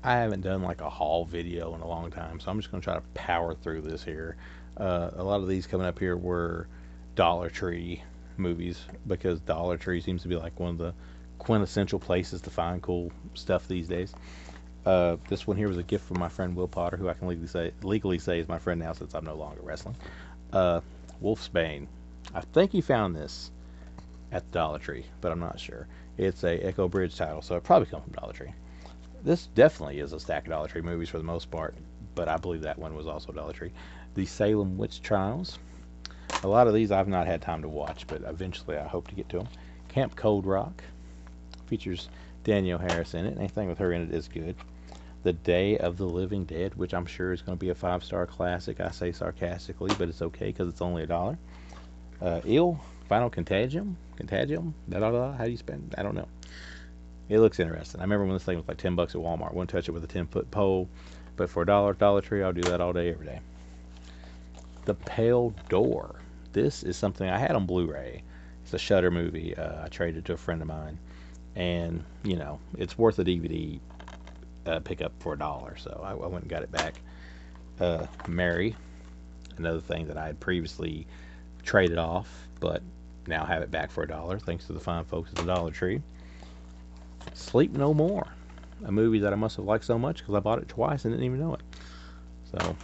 I haven't done like a haul video in a long time, so I'm just going to try to power through this here. A lot of these coming up here were Dollar Tree movies because Dollar Tree seems to be like one of the quintessential places to find cool stuff these days. This one here was a gift from my friend Will Potter, who I can legally say is my friend now since I'm no longer wrestling. Uh, Wolf's Bane. I think he found this at the Dollar Tree, but I'm not sure. It's a Echo Bridge title, so it probably comes from Dollar Tree. This definitely is a stack of Dollar Tree movies for the most part, but I believe that one was also Dollar Tree. The Salem Witch Trials. A lot of these I've not had time to watch, but eventually I hope to get to them. Camp Cold Rock features Danielle Harris in it. Anything with her in it is good. The Day of the Living Dead, which I'm sure is going to be a 5-star classic. I say sarcastically, but it's okay because it's only $1. Ill Final Contagium. How do you spend? I don't know. It looks interesting. I remember when this thing was like $10 at Walmart. Wouldn't touch it with a 10-foot pole, but for $1 Dollar Tree, I'll do that all day, every day. The Pale Door. This is something I had on Blu-ray. It's a Shudder movie. I traded it to a friend of mine, and you know it's worth a DVD pickup for $1, so I went and got it back. Mary, another thing that I had previously traded off, but now have it back for $1 thanks to the fine folks at the Dollar Tree. Sleep No More, a movie that I must have liked so much because I bought it twice and didn't even know it. So, I'll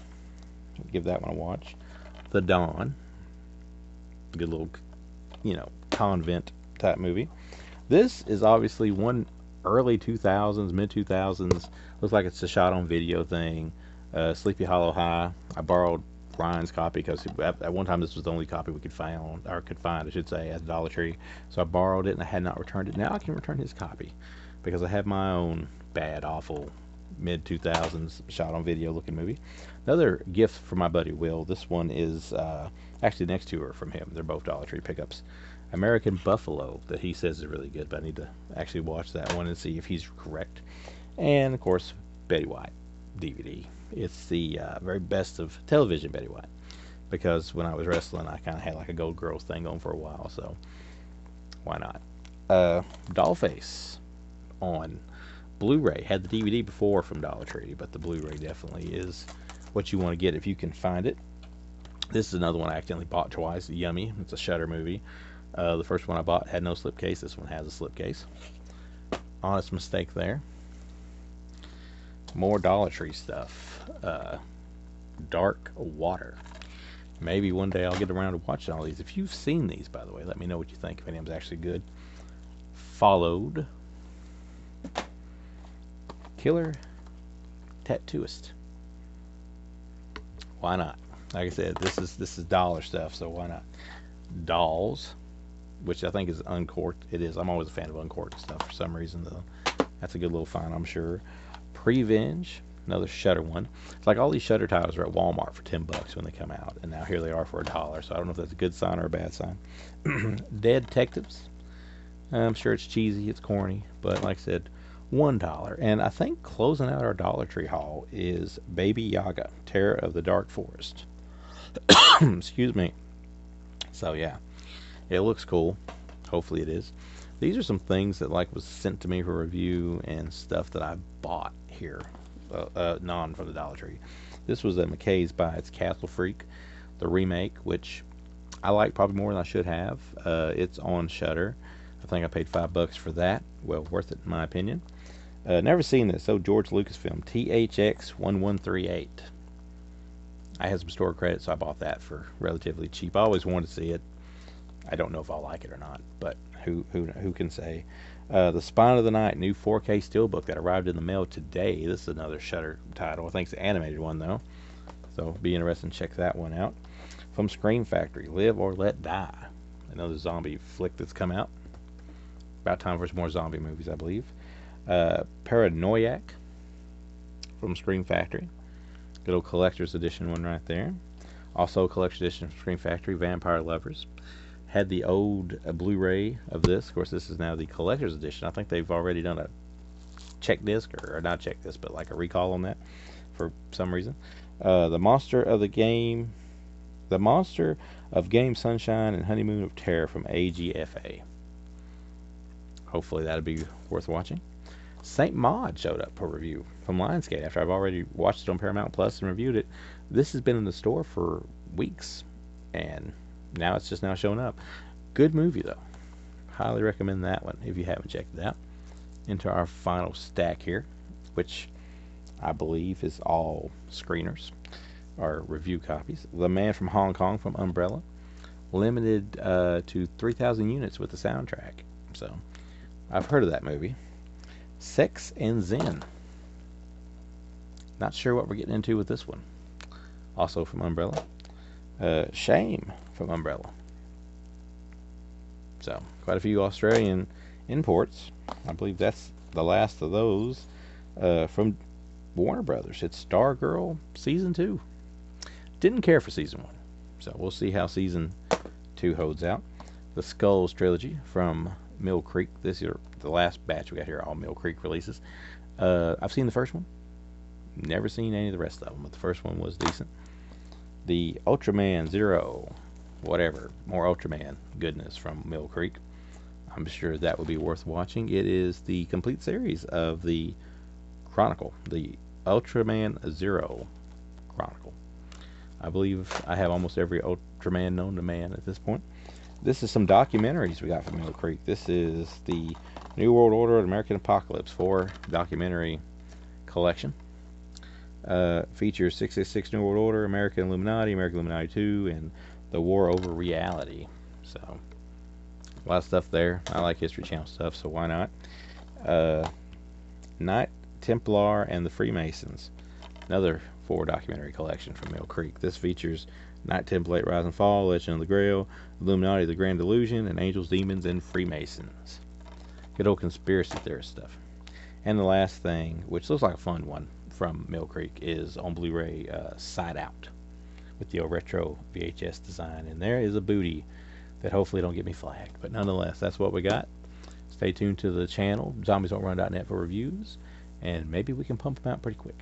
give that one a watch. The Dawn, good little, convent type movie. This is obviously one early 2000s, mid 2000s. Looks like it's a shot on video thing. Sleepy Hollow High. I borrowed Ryan's copy because at one time this was the only copy we could find, I should say, at the Dollar Tree. So I borrowed it and I had not returned it. Now I can return his copy because I have my own bad, awful mid 2000s shot on video looking movie. Another gift from my buddy Will. This one is actually next to her from him. They're both Dollar Tree pickups. American Buffalo, that he says is really good, but I need to actually watch that one and see if he's correct. And of course, Betty White DVD. It's the very best of television Betty White, because when I was wrestling, I kind of had like a Gold Girls thing going for a while, so why not? Dollface on Blu-ray. Had the DVD before from Dollar Tree, but the Blu-ray definitely is what you want to get if you can find it. This is another one I accidentally bought twice. Yummy. It's a Shudder movie. The first one I bought had no slipcase. This one has a slipcase. Honest mistake there. More Dollar Tree stuff. Dark Water. Maybe one day I'll get around to watching all these. If you've seen these, by the way, let me know what you think. If any of them's actually good. Followed. Killer Tattooist. Why not? Like I said, this is dollar stuff, so why not? Dolls, which I think is uncorked. It is. I'm always a fan of uncorked stuff for some reason, though. That's a good little find, I'm sure. Prevenge, another Shudder one. It's like all these Shudder titles are at Walmart for $10 when they come out, and now here they are for $1. So I don't know if that's a good sign or a bad sign. Dead Detectives. I'm sure it's cheesy, it's corny, but like I said, $1. And I think closing out our Dollar Tree haul is Baby Yaga, Terror of the Dark Forest. Excuse me. So yeah, it looks cool. Hopefully it is. These are some things that was sent to me for review and stuff that I bought here, non from the Dollar Tree. This was a McKay's by its Castle Freak, the remake, which I like probably more than I should have. It's on Shudder. I think I paid $5 for that. Well worth it in my opinion. Never seen this. So George Lucasfilm THX 1138. I had some store credit, so I bought that for relatively cheap. I always wanted to see it. I don't know if I'll like it or not, but who can say? The Spine of the Night, new 4K steelbook that arrived in the mail today. This is another Shudder title. I think it's an animated one though, so it'll be interesting to check that one out. From Scream Factory, Live or Let Die, another zombie flick that's come out. About time for some more zombie movies, I believe. Paranoiac from Scream Factory. Good old collector's edition one right there. Also a collector's edition from Scream Factory, Vampire Lovers. Had the old Blu-ray of this. Of course, this is now the collector's edition. I think they've already done a check disc, or not check disc, but like a recall on that for some reason. The Monster of Game Sunshine and Honeymoon of Terror from AGFA. Hopefully that'll be worth watching. Saint Maud showed up for review from Lionsgate after I've already watched it on Paramount Plus and reviewed it. This has been in the store for weeks, and now it's just now showing up. Good movie, though. Highly recommend that one if you haven't checked it out. Into our final stack here, which I believe is all screeners or review copies. The Man from Hong Kong from Umbrella, limited to 3,000 units with the soundtrack. So I've heard of that movie. Sex and Zen. Not sure what we're getting into with this one. Also from Umbrella. Shame from Umbrella. So quite a few Australian imports. I believe that's the last of those from Warner Brothers. It's Stargirl Season 2. Didn't care for Season 1. So we'll see how Season 2 holds out. The Skulls Trilogy from Mill Creek. This is the last batch we got here, all Mill Creek releases. I've seen the first one. Never seen any of the rest of them, but the first one was decent. The Ultraman Zero, whatever, more Ultraman goodness from Mill Creek. I'm sure that would be worth watching. It is the complete series of the Chronicle, the Ultraman Zero Chronicle. I believe I have almost every Ultraman known to man at this point. This is some documentaries we got from Mill Creek. This is the New World Order and American Apocalypse 4 documentary collection. Features 666 New World Order, American Illuminati, American Illuminati 2, and the War Over Reality. So, a lot of stuff there. I like History Channel stuff, so why not? Knight Templar and the Freemasons. Another 4 documentary collection from Mill Creek. This features Knight Templar, Rise and Fall, Legend of the Grail, Illuminati, The Grand Illusion, and Angels, Demons, and Freemasons. Good old conspiracy theorist stuff. And the last thing, which looks like a fun one from Mill Creek, is on Blu-ray Side Out with the old retro VHS design. And there is a booty that hopefully don't get me flagged. But nonetheless, that's what we got. Stay tuned to the channel, zombiesdon'trun.net, for reviews, and maybe we can pump them out pretty quick.